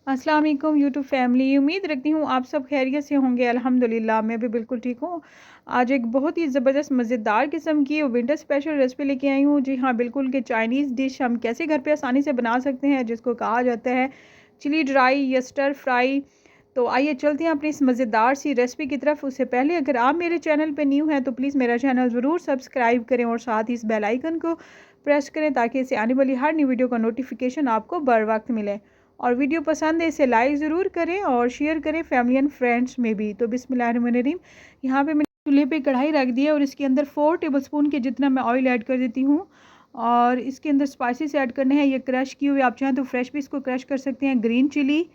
अस्सलाम वालेकुम YouTube family. उम्मीद रखती हूँ आप सब खैरियत से होंगे। अल्हम्दुलिल्लाह मैं भी बिल्कुल ठीक हूँ। आज एक बहुत ही ज़बरदस्त मज़ेदार किस्म की विंटर स्पेशल रेसिपी लेके आई हूँ। जी हाँ, बिल्कुल कि चाइनीज़ डिश हम कैसे घर पे आसानी से बना सकते हैं, जिसको कहा जाता है चिली ड्राई या स्टर फ्राई। तो आइए चलते हैं अपनी इस मज़ेदार सी रेसिपी की तरफ। उससे पहले अगर आप मेरे चैनल पर न्यू हैं तो प्लीज़ मेरा चैनल ज़रूर सब्सक्राइब करें और साथ ही इस बेल आइकन को प्रेस करें ताकि इससे आने वाली हर न्यू वीडियो का नोटिफिकेशन आपको बर वक्त मिले। और वीडियो पसंद है इसे लाइक ज़रूर करें और शेयर करें फैमिली एंड फ्रेंड्स में भी। तो बिस्मिल्लाहिर्रहमानिर्रहीम। यहाँ पे मैंने चूल्हे पे कढ़ाई रख दी है और इसके अंदर 4 टेबलस्पून के जितना मैं ऑयल ऐड कर देती हूँ। और इसके अंदर स्पाइसेस ऐड करने हैं। ये क्रश की हुई, आप चाहें तो फ्रेश भी इसको क्रश कर सकते हैं। ग्रीन चिली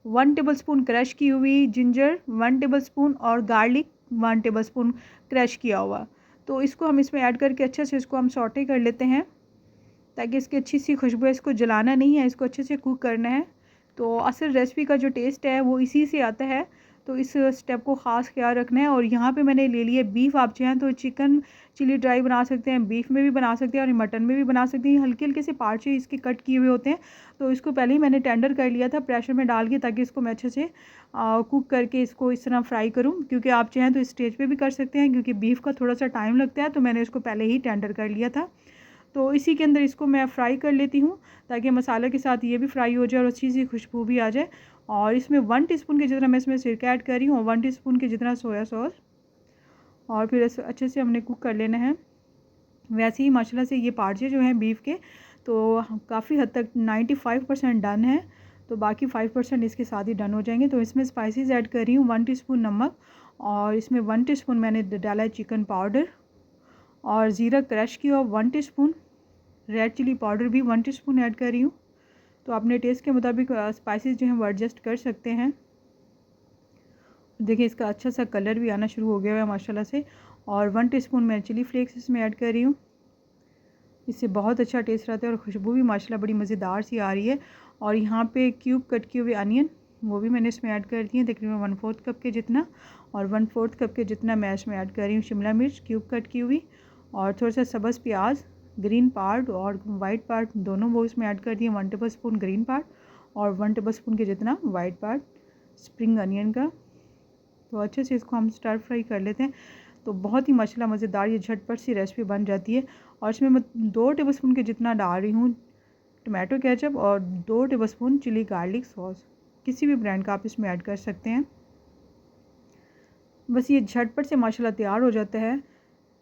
1 टेबलस्पून क्रश की हुई, जिंजर 1 टेबलस्पून और गार्लिक 1 टेबलस्पून क्रश किया हुआ। तो इसको हम इसमें ऐड करके अच्छे से इसको हम सॉटे कर लेते हैं ताकि इसकी अच्छी सी खुशबू है। इसको जलाना नहीं है, इसको अच्छे से कुक करना है। तो असल रेसिपी का जो टेस्ट है वो इसी से आता है। तो इस स्टेप को ख़ास ख्याल रखना है। और यहाँ पे मैंने ले लिए बीफ। आप चाहें तो चिकन चिली ड्राई बना सकते हैं, बीफ में भी बना सकते हैं और मटन में भी बना सकते हैं। हल्के हल्के से पार्ट इसके कट किए हुए होते हैं। तो इसको पहले ही मैंने टेंडर कर लिया था प्रेशर में डाल के, ताकि इसको मैं अच्छे से कुक करके इसको इस तरह फ्राई करूँ। क्योंकि आप चाहें तो इस स्टेज पर भी कर सकते हैं, क्योंकि बीफ का थोड़ा सा टाइम लगता है। तो मैंने इसको पहले ही टेंडर कर लिया था। तो इसी के अंदर इसको मैं फ्राई कर लेती हूँ ताकि मसाले के साथ ये भी फ्राई हो जाए और अच्छी सी खुशबू भी आ जाए। और इसमें 1 टीस्पून के जितना मैं इसमें सिरका ऐड कर रही हूँ और 1 टीस्पून के जितना सोया सॉस। और फिर इसे अच्छे से हमने कुक कर लेना है। वैसे ही माशाल्लाह से ये पार्चे जो हैं बीफ के, तो काफ़ी हद तक 95% डन है। तो बाकी 5% इसके साथ ही डन हो जाएंगे। तो इसमें स्पाइसेस ऐड कर रही हूँ 1 टीस्पून नमक, और इसमें 1 टीस्पून मैंने डाला है चिकन पाउडर, और ज़ीरा क्रश किया 1 टीस्पून, रेड चिली पाउडर भी 1 टीस्पून ऐड कर रही हूँ। तो अपने टेस्ट के मुताबिक स्पाइसेस जो हैं वो एडजस्ट कर सकते हैं। देखिए इसका अच्छा सा कलर भी आना शुरू हो गया है माशाल्लाह से। और 1 टीस्पून मैं चिली फ्लेक्स इसमें ऐड कर रही हूँ। इससे बहुत अच्छा टेस्ट आता है और खुशबू भी माशाल्लाह बड़ी मज़ेदार सी आ रही है। और यहाँ पे क्यूब कट किए हुए अनियन वो भी मैंने इसमें ऐड कर दिए तकरीबन 1/4 कप के जितना। और 1/4 कप के जितना मैं इसमें ऐड कर रही हूँ शिमला मिर्च क्यूब कट की हुई, और थोड़ा सा सब्ज़ प्याज, ग्रीन पार्ट और वाइट पार्ट दोनों वो इसमें ऐड कर दिए। 1 टेबल स्पून ग्रीन पार्ट और 1 टेबल स्पून के जितना वाइट पार्ट स्प्रिंग अनियन का। तो अच्छे से इसको हम स्टर फ्राई कर लेते हैं। तो बहुत ही माशाल्लाह मज़ेदार ये झटपट सी रेसिपी बन जाती है। और इसमें मैं 2 टेबलस्पून के जितना डाल रही हूँ टमाटो केचप और 2 टेबलस्पून चिली गार्लिक सॉस, किसी भी ब्रांड का आप इसमें ऐड कर सकते हैं। बस ये झटपट से माशाल्लाह तैयार हो जाता है।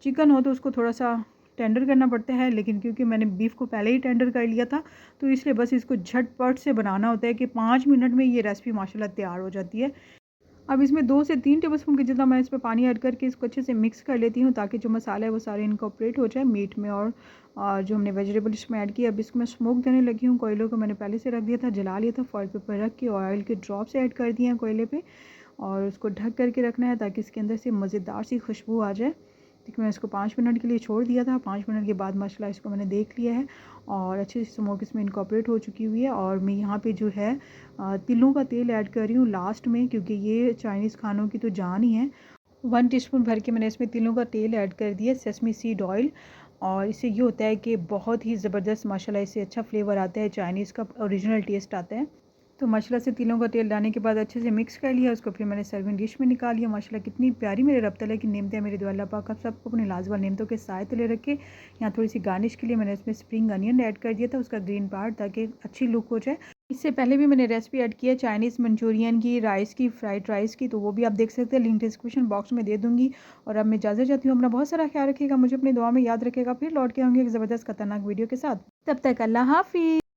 चिकन हो तो उसको थोड़ा सा टेंडर करना पड़ता है, लेकिन क्योंकि मैंने बीफ को पहले ही टेंडर कर लिया था तो इसलिए बस इसको झटपट से बनाना होता है कि 5 मिनट में ये रेसिपी माशाल्लाह तैयार हो जाती है। अब इसमें 2 से 3 टेबलस्पून के जितना मैं इसमें पानी ऐड करके इसको अच्छे से मिक्स कर लेती हूँ ताकि जो मसाला है वो सारे इनकॉर्पोरेट हो जाए मीट में। और जो हमने वेजिटेबल इसमें ऐड किया, अब इसको मैं स्मोक देने लगी हूँ। कोयले को मैंने पहले से रख दिया था, जला लिया था, फॉइल पेपर रख के ऑयल के ड्रॉप्स ऐड कर दिए हैं कोयले पे, और उसको ढक करके रखना है ताकि इसके अंदर से मज़ेदार सी खुशबू आ जाए। देखिए मैंने इसको 5 मिनट के लिए छोड़ दिया था। 5 मिनट के बाद माशाल्लाह इसको मैंने देख लिया है और अच्छे से स्मोक इसमें इनकॉर्पोरेट हो चुकी हुई है। और मैं यहाँ पे जो है तिलों का तेल ऐड कर रही हूँ लास्ट में, क्योंकि ये चाइनीज़ खानों की तो जान ही है। 1 टीस्पून भर के मैंने इसमें तिलों का तेल ऐड कर दिया, सेसमी सीड ऑयल। और इससे ये होता है कि बहुत ही ज़बरदस्त माशाल्लाह इससे अच्छा फ्लेवर आता है, चाइनीज़ का ओरिजिनल टेस्ट आता है। तो माशाल्लाह से तिलों का तेल डालने के बाद अच्छे से मिक्स कर लिया उसको। फिर मैंने सर्विंग डिश में निकाल लिया। माशाल्लाह कितनी प्यारी मेरे रब तआला की नेमतें हैं। मेरे दुआ अल्लाह पाक आप सबको अपने लाजवाब नेमतों के साए तले रखे। यहाँ थोड़ी सी गार्निश के लिए मैंने इसमें स्प्रिंग अनियन ऐड कर दिया था, उसका ग्रीन पार्ट, ताकि अच्छी लुक हो जाए। इससे पहले भी मैंने रेसिपी ऐड की है चाइनीज़ मंचूरियन की, राइस की, फ्राइड राइस की, तो वो भी आप देख सकते हैं, लिंक डिस्क्रिप्शन बॉक्स में दे दूँगी। और अब मैं इजाज़त चाहती हूँ। अपना बहुत सारा ख्याल रखिएगा, मुझे अपनी दुआ में याद रखेगा। फिर लौट के आऊँगी एक ज़बरदस्त खतरनाक वीडियो के साथ। तब तक अल्लाह हाफ़िज़।